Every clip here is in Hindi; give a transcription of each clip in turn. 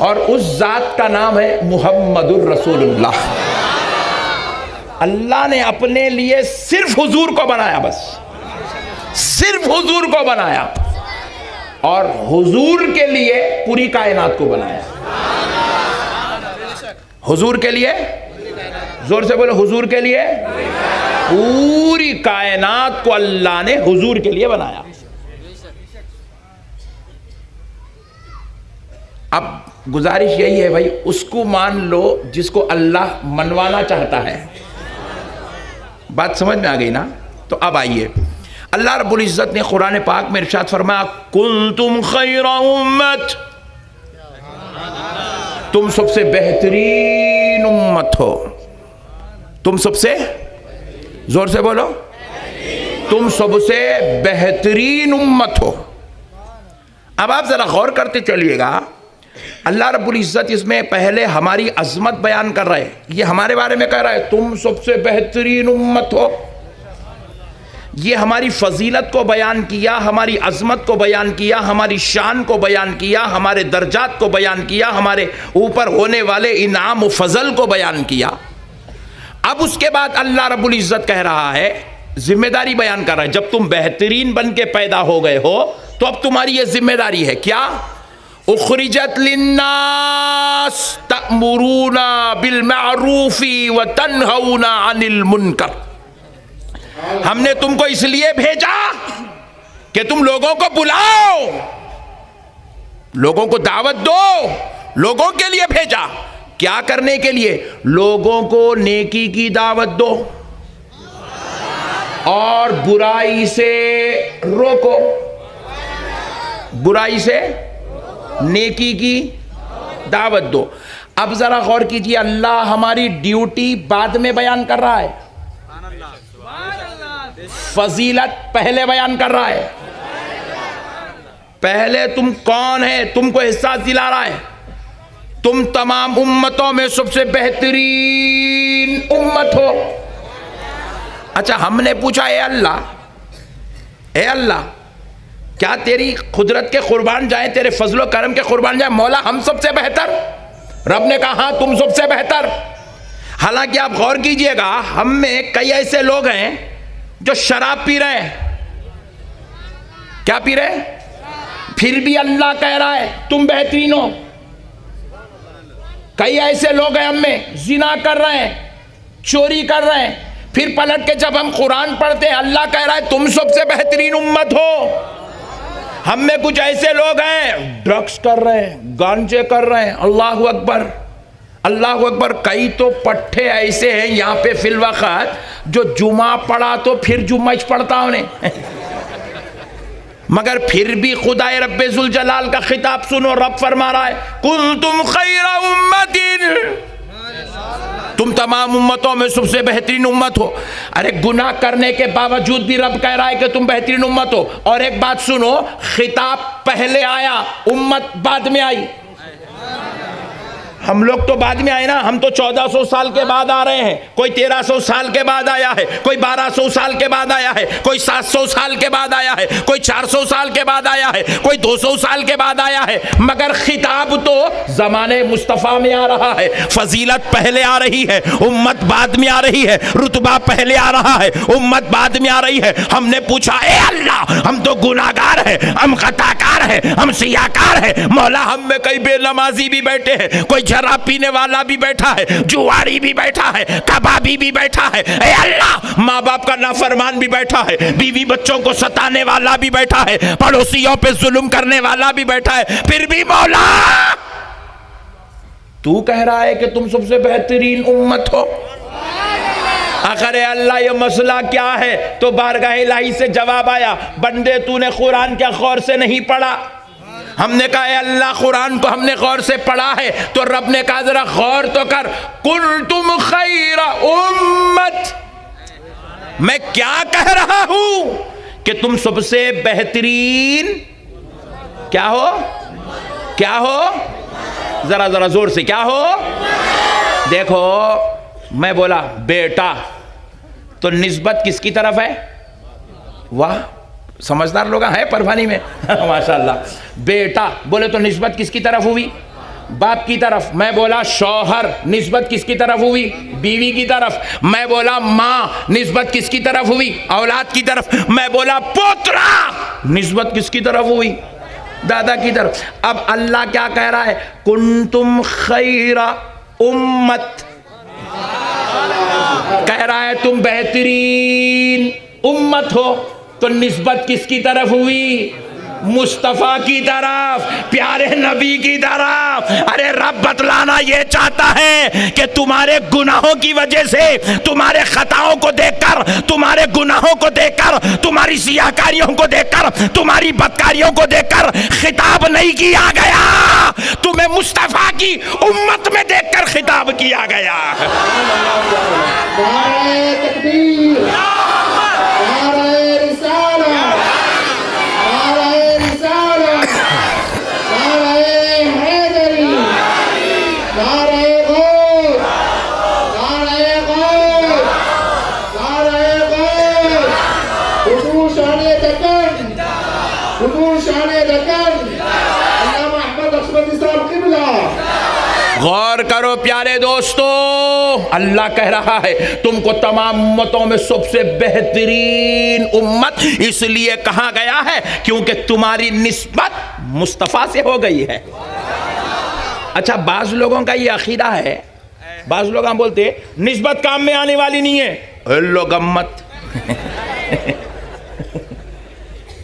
और उस जात का नाम है मुहम्मदुर रसूलुल्लाह। अल्लाह ने अपने लिए सिर्फ हुजूर को बनाया, बस सिर्फ हुजूर को बनाया, और हुजूर के लिए पूरी कायनात को बनाया। हुजूर के लिए, जोर से बोलो, हुजूर के लिए पूरी कायनात को अल्लाह ने हुजूर के लिए बनाया। अब गुजारिश यही है भाई, उसको मान लो जिसको अल्लाह मनवाना चाहता है। बात समझ में आ गई ना? तो अब आइए, अल्लाह रब्बुल इज्जत ने कुरान पाक में इरशाद फरमाया, कुंतुम खैरा उम्मत, तुम सबसे बेहतरीन उम्मत हो। तुम सबसे, जोर से बोलो, तुम सबसे बेहतरीन उम्मत हो। अब आप जरा गौर करते चलिएगा, अल्लाह रब्बुल इज्जत इसमें पहले हमारी अजमत बयान कर रहे हैं। ये हमारे बारे में कह रहा है तुम सबसे बेहतरीन उम्मत हो। ये हमारी फजीलत को बयान किया, हमारी अजमत को बयान किया, हमारी शान को बयान किया, हमारे दर्जात को बयान किया, हमारे ऊपर होने वाले इनाम व फजल को बयान किया। अब उसके बाद अल्लाह रब्बुल इज्जत कह रहा है, जिम्मेदारी बयान कर रहा है, जब तुम बेहतरीन बन के पैदा हो गए हो तो अब तुम्हारी ये जिम्मेदारी है, क्या? उखरिजत लिन्नास तअमुरूना बिल मारूफी व तन्हौना अनिल मुनकर। हमने तुमको इसलिए भेजा कि तुम लोगों को बुलाओ, लोगों को दावत दो, लोगों के लिए भेजा। क्या करने के लिए? लोगों को नेकी की दावत दो और बुराई से रोको, बुराई से नेकी की दावत दो। अब जरा गौर कीजिए, अल्लाह हमारी ड्यूटी बाद में बयान कर रहा है, फजीलत पहले बयान कर रहा है। पहले तुम कौन है, तुमको एहसास दिला रहा है, तुम तमाम उम्मतों में सबसे बेहतरीन उम्मत हो। अच्छा, हमने पूछा, ए अल्लाह, क्या तेरी कुदरत के कुर्बान जाए, तेरे फजलो करम के कुर्बान जाए, मौला हम सबसे बेहतर? रब ने कहा हाँ तुम सबसे बेहतर। हालांकि आप गौर कीजिएगा, हम में कई ऐसे लोग हैं जो शराब पी रहे हैं। क्या पी रहे हैं? फिर भी अल्लाह कह रहा है तुम बेहतरीन हो। कई ऐसे लोग हैं हम में, जिना कर रहे हैं, चोरी कर रहे हैं, फिर पलट के जब हम कुरान पढ़ते हैं अल्लाह कह रहा है तुम सबसे बेहतरीन उम्मत हो। हम में कुछ ऐसे लोग हैं ड्रग्स कर रहे हैं, गांजे कर रहे हैं, अल्लाह अकबर, अल्लाह अकबर। कई तो पट्टे ऐसे हैं यहाँ पे फिलवक़्त जो जुमा पढ़ा तो फिर जुम्मच पढ़ता उन्हें मगर फिर भी खुदाए रब्बे जुल जलाल का खिताब सुनो, रब फरमा रहा है कुंतुम खैरा उम्मतिन, तुम तमाम उम्मतों में सबसे बेहतरीन उम्मत हो। अरे गुनाह करने के बावजूद भी रब कह रहा है कि तुम बेहतरीन उम्मत हो। और एक बात सुनो, खिताब पहले आया, उम्मत बाद में आई। हम लोग तो बाद में आए ना, हम तो 1400 साल के बाद आ रहे हैं, कोई 1300 साल के बाद आया है, कोई 1200 साल के बाद आया है, कोई 700 साल के बाद आया है, कोई 400 साल के बाद आया है, कोई 200 साल के बाद आया है, मगर खिताब तो जमाने मुस्तफ़ा में आ रहा है। फजीलत पहले आ रही है, उम्मत बाद में आ रही है, रुतबा पहले आ रहा है, उम्मत बाद में आ रही है। हमने पूछा, ए अल्लाह, हम तो गुनाहगार हैं, हम खताकार हैं, हम सियाकार हैं, मौला हम में कई बेनमाजी भी बैठे हैं, कोई शराब पीने वाला भी बैठा है, जुआरी भी बैठा है, कबाबी भी बैठा है, ए अल्लाह माँ बाप का नाफरमान भी बैठा है, बीवी बच्चों को सताने वाला भी बैठा है, पड़ोसियों पे जुल्म करने वाला भी बैठा है। फिर भी मौला तू कह रहा है कि तुम सबसे बेहतरीन उम्मत हो। आखिर अल्लाह ये मसला क्या है? तो बारगाह इलाही से जवाब आया, बंदे तूने कुरान क्या गौर से नहीं पढ़ा? हमने कहा अल्लाह कुरान को हमने गौर से पढ़ा है, तो रब ने कहा जरा गौर तो कर, कुंतुम खैरा उम्मत, मैं क्या कह रहा हूं कि तुम सबसे बेहतरीन क्या हो? क्या हो? जरा जरा जोर से, क्या हो? देखो मैं बोला बेटा, तो निस्बत किसकी तरफ है? वाह, समझदार लोग हैं परवानी में माशाल्लाह। बेटा बोले तो निस्बत किसकी तरफ हुई? बाप की तरफ, मैं बोला शौहर, निस्बत किसकी तरफ हुई? बीवी की तरफ। मैं बोला माँ, निस्बत किसकी तरफ हुई? औलाद की तरफ। मैं बोला पोतरा, निस्बत किसकी तरफ हुई? दादा की तरफ। अब अल्लाह क्या कह रहा है? कुंतुम खैरा उम्मत, कह रहा है तुम बेहतरीन उम्मत हो। तो निस्बत किसकी तरफ हुई? मुस्तफा की तरफ, प्यारे नबी की तरफ। अरे रब बतलाना ये चाहता है कि तुम्हारे गुनाहों की वजह से, तुम्हारे खताओं को देखकर, तुम्हारे गुनाहों को देखकर, तुम्हारी सियाकारियों को देखकर, तुम्हारी बदकारियों को देखकर खिताब नहीं किया गया, तुम्हें मुस्तफा की उम्मत में देखकर खिताब किया गया। गौर करो प्यारे दोस्तों, अल्लाह कह रहा है तुमको तमाम उम्मतों में सबसे बेहतरीन उम्मत इसलिए कहा गया है क्योंकि तुम्हारी निस्बत मुस्तफ़ा से हो गई है। अच्छा, बाज लोगों का ये अकीदा है, बाज लोग हम बोलते हैं निस्बत काम में आने वाली नहीं है। लो गम्मत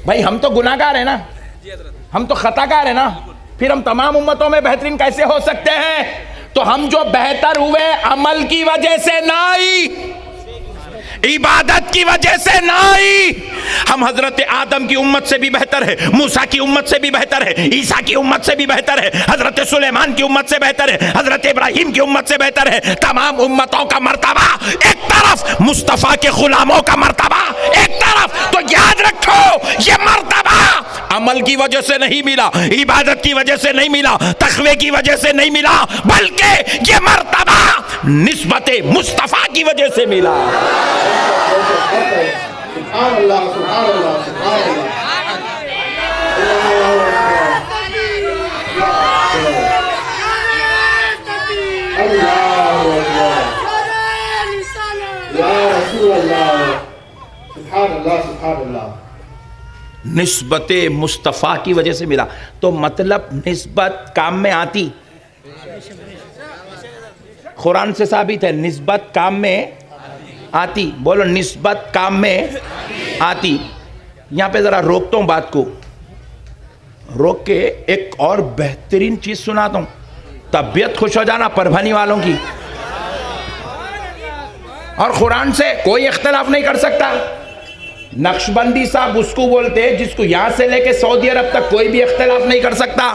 भाई हम तो गुनाहगार है ना, हम तो खताकार है ना, फिर हम तमाम उम्मतों में बेहतरीन कैसे हो सकते हैं? तो हम जो बेहतर हुए अमल की वजह से नहीं, इबादत की वजह से नहीं। हम हजरत आदम की उम्मत से भी बेहतर है, मूसा की उम्मत से भी बेहतर है, ईसा की उम्मत से भी बेहतर है, हजरत सुलेमान की उम्मत से बेहतर है, हजरत इब्राहिम की उम्मत से बेहतर है। तमाम उम्मतों का मर्तबा एक तरफ, मुस्तफा के गुलामों का मर्तबा एक तरफ। तो याद रखो ये मर्तबा अमल की वजह से नहीं मिला, इबादत की वजह से नहीं मिला, तक़वे की वजह से नहीं मिला, बल्कि ये मर्तबा निस्बत मुस्तफा की वजह से मिला। निस्बत मुस्तफ़ा की वजह से मिला। तो मतलब निस्बत काम में आती, कुरान से साबित है निस्बत काम में आती। बोलो निस्बत काम में आती। यहाँ पे ज़रा रोकता हूँ बात को, रोक के एक और बेहतरीन चीज़ सुनाता हूँ, तबीयत खुश हो जाना परभनी वालों की। और कुरान से कोई इख्तलाफ नहीं कर सकता। नक्शबंदी साहब उसको बोलते हैं जिसको यहां से लेके सऊदी अरब तक कोई भी इख्तलाफ नहीं कर सकता।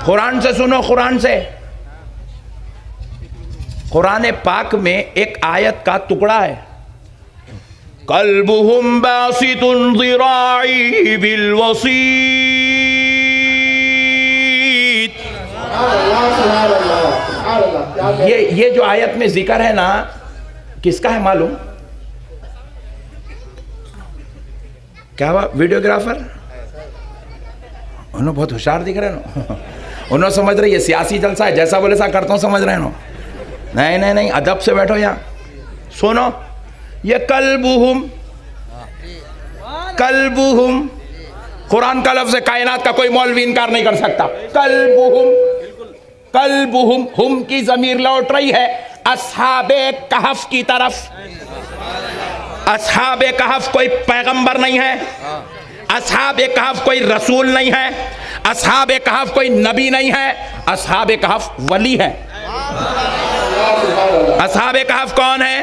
कुरान से सुनो, कुरान से, कुरान पाक में एक आयत का टुकड़ा है, कल्बुहुम बासितुन ज़िराई बिल वसीत। ये जो आयत में जिक्र है ना, किसका है मालूम? क्या हुआ? वीडियोग्राफर उन्होंने बहुत होशियार दिख रहे हैं, उन्होंने समझ रहे ये सियासी जलसा है, जैसा बोले सा करता हूँ, समझ रहे हैं। नहीं नहीं नहीं, अदब से बैठो यहाँ, सुनो। ये कल्बुहुम, कल्बुहुम कुरान का लफ्ज़ है, कायनात का कोई मौलवी इनकार नहीं कर सकता। कल्बुहुम, कल्बुहुम, हुम की ज़मीर लौट रही है अस्हाबे कहफ की तरफ। अस्हाबे कहफ कोई पैगंबर नहीं है, अस्हाबे कहफ कोई रसूल नहीं है, अस्हाबे कहफ कोई नबी नहीं है, अस्हाबे कहफ वली है। अस्हाबे कहफ कौन है?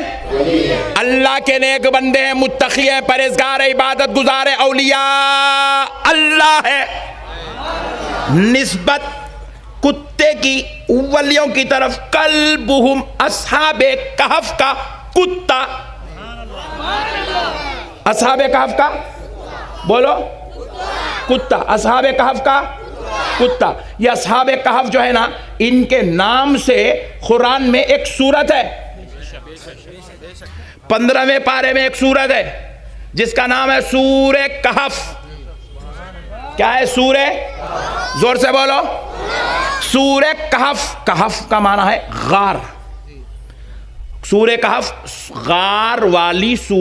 अल्लाह के नेक बंदे हैं, मुत्तकी हैं, परहेजगार है, इबादत गुजार है, औलिया अल्लाह है। निस्बत कुत्ते की वलियों की तरफ, कल्बुहुम अस्हाबे कहफ का कुत्ता, अस्हाबे कहफ का बोलो कुत्ता, अस्हाबे कहफ का कुत्ता। ये अस्हाबे कहफ जो है ना, इनके नाम से कुरान में एक सूरत है, 15वें पारे में एक सूरत है जिसका नाम है सूरे कहफ। क्या है? सूरे, जोर से बोलो, सूरे कहफ, कहफ का माना है गार। सूरे कहफ गार वाली सूरह